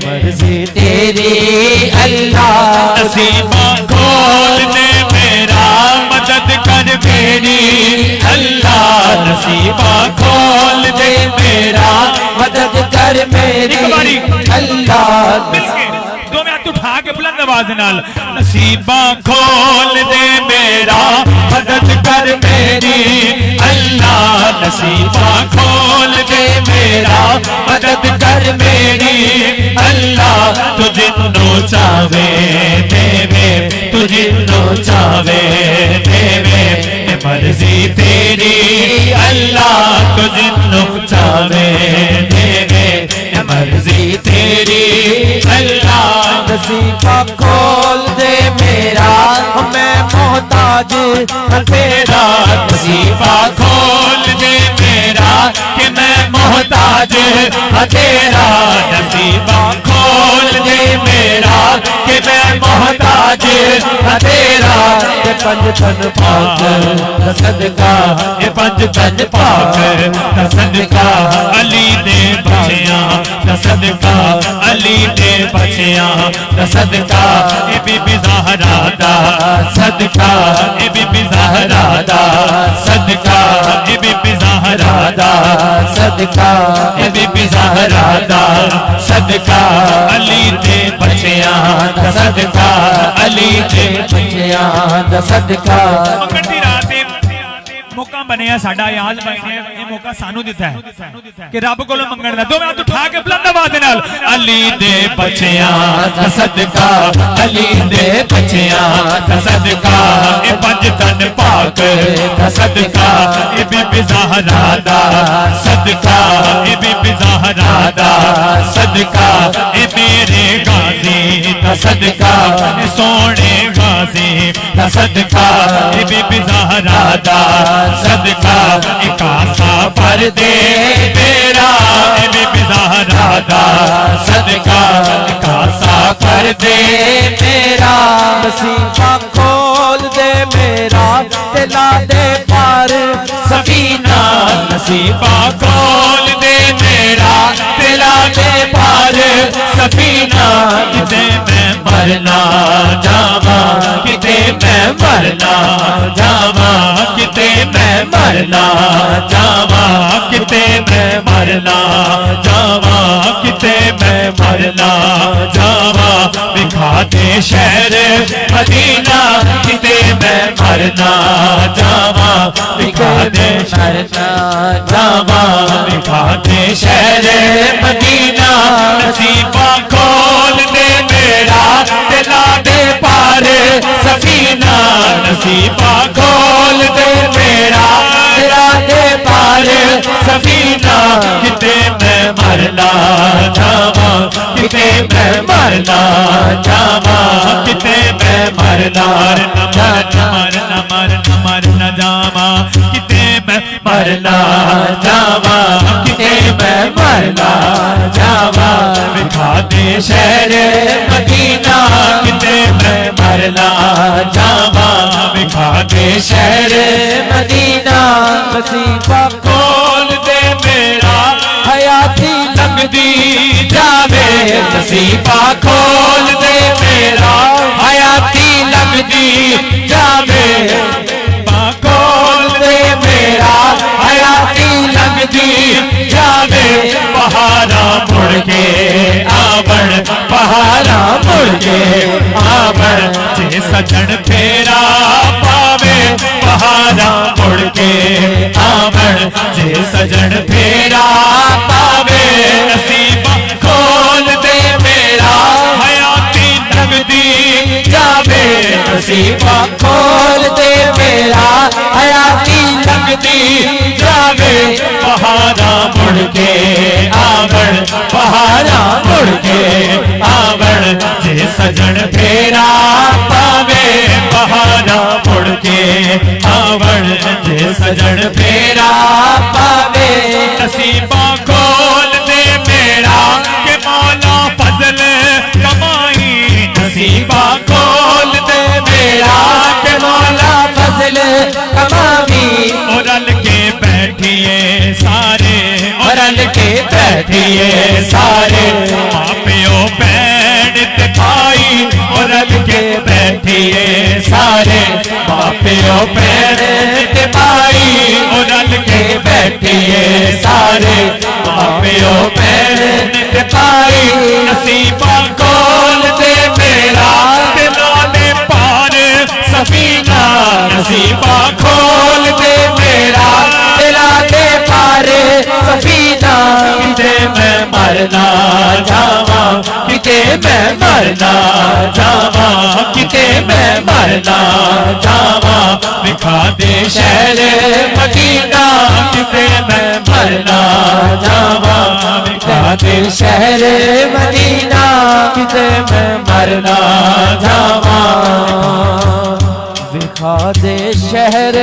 मर्जी तेरी अल्लाह। नसीबा खोल दे मेरा मदद कर मेरी अल्लाह। नसीबा खोल दे मेरा मदद कर मेरी अल्लाह। दो में हाथ उठा के बुलंद आवाज नाल नसीबा खोल दे मेरा मदद कर मेरी अल्लाह। नसीबा खोल दे मेरा मदद कर मेरी अल्लाह। तू जिन्नो चावे देवे, तू जिन्नो चावे देवे, मर्जी तेरी अल्लाह। तू जिन्नो चावे देवे, मर्जी तेरी अल्लाह। नसीबा खोल दे मेरा मैं मोहताज तेरा। नसीबा खोल दे मेरा कि मैं मोहताज तेरा। नसीबा खोल दे मेरा कि मैं मोहताज तेरा। ये पंज तन पाक सदका, ये पंज तन पाक सदका अली दे बच्चियां सदका, अली दे बच्चियां सदका। ये बीबी ज़हरा दा सदका, ये बीबी ज़हरा दा सदका, ये बीबी ज़हरा दा सदका, ये बीबी ज़हरा दा सदका। अली दे बच्चियां सदका, अली दे बच्चियां सदका। मौका बनया साडा याद भाई ने ये मौका सानू दिता है कि रब कोलों मंगण दा। दो हाथ उठा के बुलंद आवाज नाल अली दे बच्चियां दा सदका, अली दे बच्चियां दा सदका। ए पंज तन पाक दा सदका, ए बीबी ज़हरा दा सदका, ए बीबी ज़हरा दा सदका। ए मेरे गाजी दा सदका, ए सोने गाजी दा सदका, ए बीबी ज़हरा दा सदका। कासा पर दे मेरा बीबी ज़हरा दा सदका, कासा पर दे मेरा। नसीबा खोल दे मेरा दिला दे पार सफीना। नसीबा खोल दे मेरा दिला दे पार सफीना। किते मैं मरना जावा, किते मैं मरना जावा, किते मैं मरना जावा, किते मैं मरना जावा, किते मैं मरना जावा। दिखा दे शहर मदीना, किते मैं मरना जावा, दिखा दे मरना जावा, दिखा दे शहर मदीना। नसीबा खोल दे मेरा दिला दे पार सफीना। नसीबा खोल दे मेरा दिला दे पार सफीना। किते मैं मरना जावा, किते मैं मरना जावा, किते मैं मरना मरना मरना मरना जावा, किते मैं मरना जावा, किते मैं मरना जावा। दिखा दे शहर मदीना, किते मैं मरना जावा, दिखा दे शहर मदीना। नसीबा खोल दे मेरा हयाती लगदी जावे। नसीबा खोल दे मेरा हयाती लगदी जावे। खोल दे मेरा हयाती लगदी जावे। पहाड़ा मुड़ के आवण, पहाड़ा मुड़ के आवण। जे सजन फेरा पावे पहाड़ा मुड़ के आवण, जे सजन फेरा पावे। नसीबा खोल दे मेरा हयाती लगदी जावे। नसीबा खोल दे मेरा हयाती लगदी जावे। पहाड़ा मुड़ के आवण, पहाड़ा मुड़ के आवण। जे सजन फेरा पावे पहाड़ा मुड़ के आवण, जे सजन फेरा पावे। नसीबा खोल दे मेरा के मौला फजल कमाई। नसीबा खोल दे मेरा के मौला फजल कमावी। और रल के बैठिए सारे, और रल के बैठिए सारे। माँ प्यो प्यो भैन ते भाई ओ रल के बैठिए सारे मां प्यो भैन ते भाई नसीबा खोल दे मेरा दिलों ने पार सफीना नसीबा खोल दे मेरा दिला दे पार सफीना किते मैं मरना जावा किते मैं मरना जावा किते मैं मरना जावा दिखा दे शहर मदीना किते मैं मरना जावा दिखा दे शहर मदीना किते मैं मरना जावा दिखा दे शहर